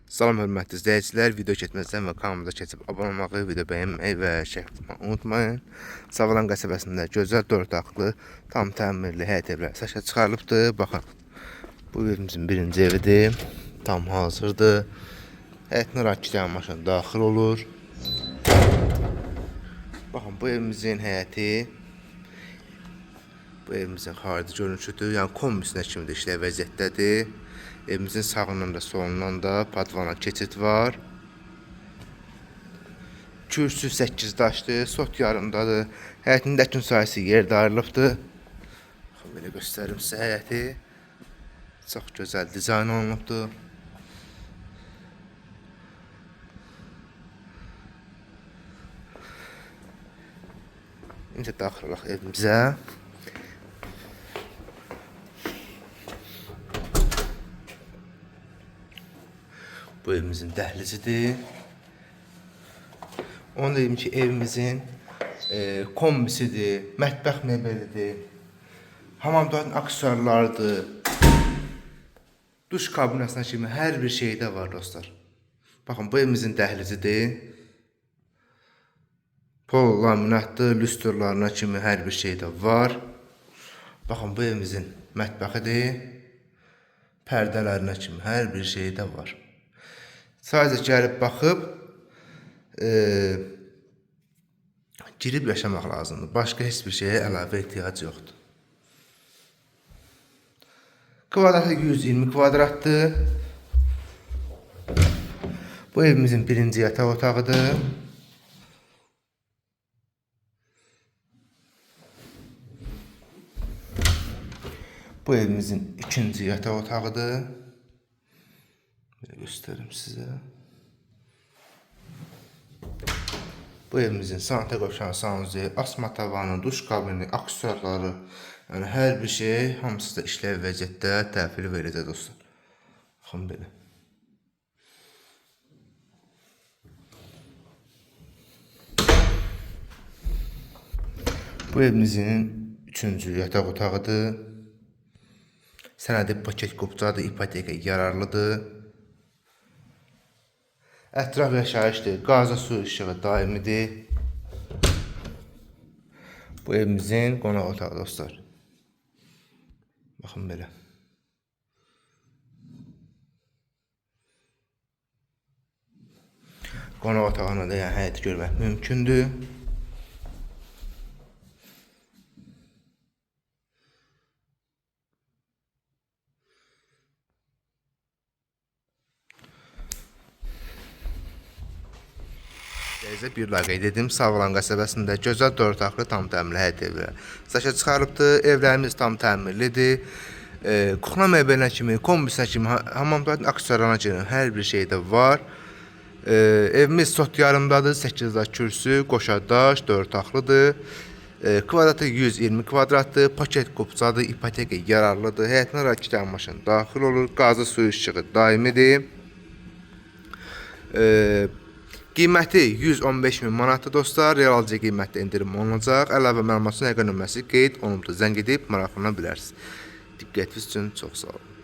Salam hörmətli izləyicilər, video keçməzdən və kanalımıza keçib abunə olmağı, video bəyənməyi və şərh tutmağı unutmayın. Savalan qəsəbəsində gözəl 4 otaqlı, tam təmirli həyət evləri satışa çıxarılıbdır. Baxın, bu evimizin birinci evidir, tam hazırdır. Həyətinə rahat 2 dənə maşın daxil olur. Baxın, bu evimizin həyəti, bu evimizin xarici görünüşüdür, yəni kombisinə kimi də işləyə vəziyyətdədir. Evimizin sağından da solundan da padvana keçid var. Kürsü 8 daşdır, sot yarımdadır. Həyətin dəkin sayısı yerdə ayrılıbdır. Belə göstərim sizə həyəti. Çox gözəl dizayn olunubdur. İndi daxil olaq evimizə. Bu evimizin dəhlizidir. Onu deyim ki, evimizin kombisidir, mətbəx mebelidir, hamamdakı aksesuarlardır, duş kabinəsinə kimi hər bir şeydə var dostlar. Baxın, bu evimizin dəhlizidir. Pol laminatdır, lüstrlarına kimi hər bir şeydə var. Baxın, bu evimizin mətbəxidir. Pərdələrinə kimi hər bir şeydə var. Sadəcə gəlib baxıb, girib yaşamaq lazımdır. Başqa heç bir şeyə əlavə ehtiyac yoxdur. Kvadratı 120 kvadratdır. Bu evimizin birinci yataq otağıdır. Bu evimizin ikinci yataq otağıdır. Göstereyim size. Bu evimizin sanata qoşan sanusi, asma tavanı, duş kabini, aksesuarları, yəni hər bir şey hamısı da işləv vəziyyətdə təhvil verəcək dostlar. Baxın belə. Bu evimizin üçüncü yataq otağıdır. Sənədi paket qopcadır, ipoteka yararlıdır. Ətraf yaşayışdır, qaza su işığı daimidir. Bu evimizin qonaq otağı dostlar. Baxın belə. Qonaq otağını da yəni həyəti görmək mümkündür. Bir daha qeyd edim, Savalan qəsəbəsində gözəl 4 otaqlı tam təmirli həyət evləri satışa çıxarılıbdır. Evlərimiz tam təmirlidir. Kuxna məbəlinə kimi, kombisinə kimi, hamamdakı aksesuarlarına kimi hər bir şeydə var. Evimiz sot yarımdadır, 8 daş kürsü, qoşadaş, 4 otaqlıdır. Kvadratı 120 kvadratdır, paket qopcadır, ipoteka yararlıdır. Həyətinə rahat 2 dənə maşın daxil olur. Qazı su işığı daimidir. Qiyməti 115.000 manatdır dostlar. Real alıcı qiymətdə indirim olunacaq. Əlavə məlumatın həqiqi nömrəsi qeyd olunubdur. Zəng edib maraqlana bilərsiniz. Diqqətiniz üçün çox sağ olun.